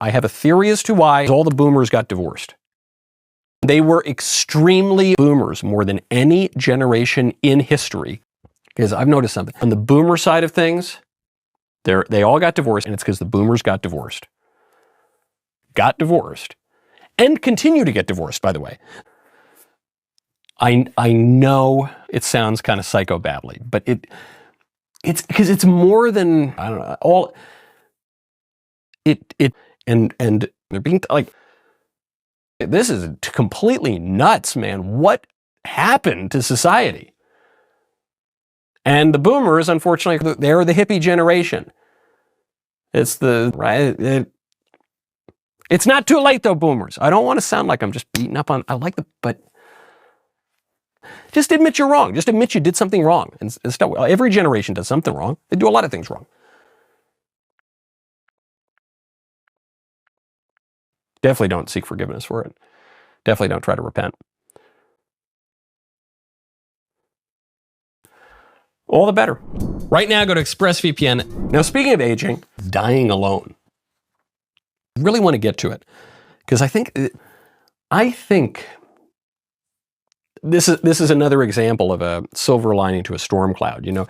I have a theory as to why all the boomers got divorced. They were extremely boomers, more than any generation in history. Because I've noticed something. On the boomer side of things, they all got divorced, and it's because the boomers got divorced. Got divorced. And continue to get divorced, by the way. I know it sounds kind of psychobabbly, but it's because it's more than, I don't know, all and they're being like, this is completely nuts, man. What happened to society? And the boomers, unfortunately, they're the hippie generation. It's the right. It's not too late though, boomers. I don't want to sound like I'm just beating up on. I like but just admit you're wrong. Just admit you did something wrong. And stuff. Every generation does something wrong. They do a lot of things wrong. Definitely don't seek forgiveness for it. Definitely don't try to repent. All the better. Right now, go to ExpressVPN. Now, speaking of aging, dying alone. I really want to get to it because I think this is another example of a silver lining to a storm cloud, you know.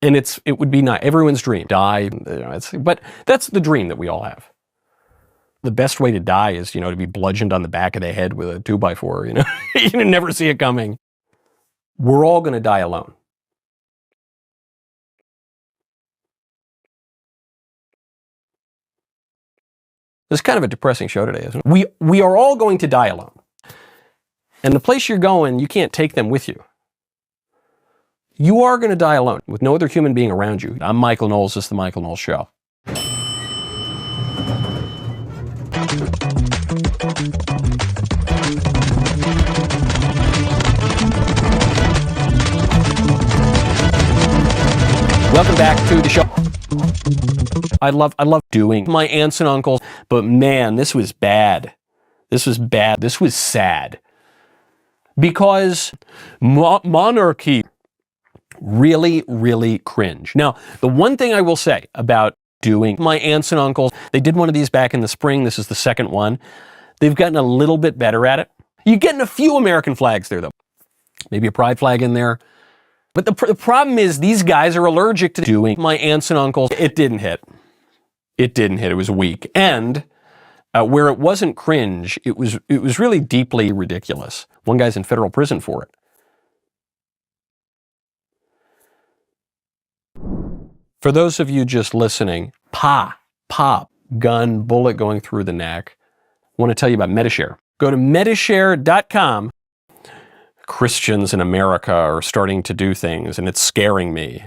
And it would be not everyone's dream. Die, you know, but that's the dream that we all have. The best way to die is, you know, to be bludgeoned on the back of the head with a 2x4, you know. You never see it coming. We're all going to die alone. This is kind of a depressing show today, isn't it? We are all going to die alone. And the place you're going, you can't take them with you. You are going to die alone with no other human being around you. I'm Michael Knowles. This is The Michael Knowles Show. Welcome back to the show. I love doing my aunts and uncles, but man, this was bad. This was bad. This was sad. Because monarchy really, really cringe. Now, the one thing I will say about doing my aunts and uncles, they did one of these back in the spring. This is the second one. They've gotten a little bit better at it. You're getting a few American flags there, though. Maybe a pride flag in there. But the problem is these guys are allergic to doing my aunts and uncles. It didn't hit. It didn't hit. It was weak. And where it wasn't cringe, it was really deeply ridiculous. One guy's in federal prison for it. For those of you just listening, pop, gun, bullet going through the neck. I want to tell you about Medi-Share. Go to Medi-Share.com. Christians in America are starting to do things, and it's scaring me.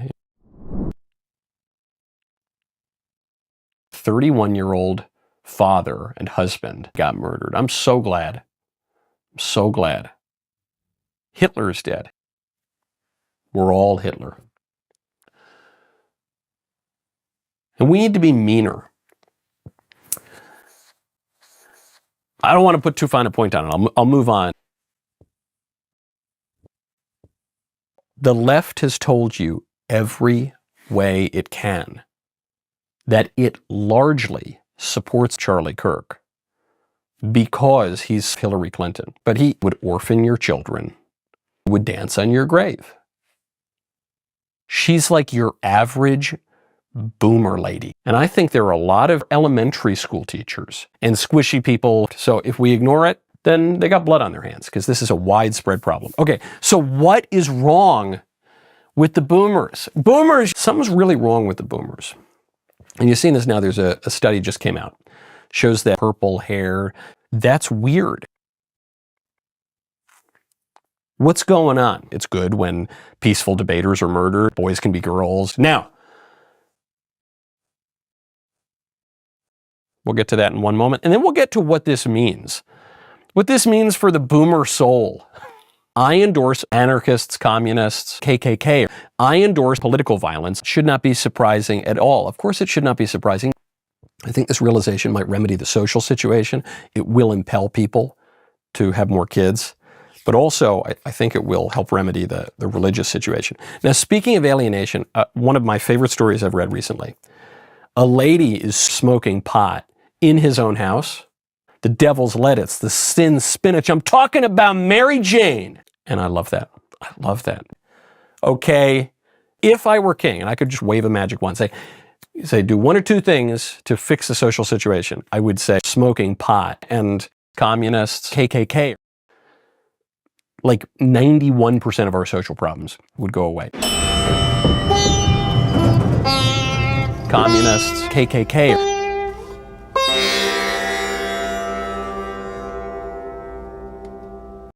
31-year-old father and husband got murdered. I'm so glad. I'm so glad. Hitler's dead. We're all Hitler. And we need to be meaner. I don't want to put too fine a point on it. I'll move on. The left has told you every way it can that it largely supports Charlie Kirk because he's Hillary Clinton. But he would orphan your children, would dance on your grave. She's like your average boomer lady. And I think there are a lot of elementary school teachers and squishy people. So if we ignore it, then they got blood on their hands because this is a widespread problem. Okay, so what is wrong with the boomers? Boomers, something's really wrong with the boomers. And you've seen this now, there's a study just came out. Shows that purple hair, that's weird. What's going on? It's good when peaceful debaters are murdered, boys can be girls. Now, we'll get to that in one moment, and then we'll get to what this means. What this means for the boomer soul. I endorse anarchists, communists, KKK. I endorse political violence. It should not be surprising at all. Of course, it should not be surprising. I think this realization might remedy the social situation. It will impel people to have more kids. But also, I think it will help remedy the religious situation. Now, speaking of alienation, one of my favorite stories I've read recently. A lady is smoking pot in his own house. The devil's lettuce, the sin spinach. I'm talking about Mary Jane. And I love that. I love that. Okay, if I were king and I could just wave a magic wand, say do one or two things to fix the social situation, I would say smoking pot and communists, KKK. Like 91% of our social problems would go away. Communists, KKK.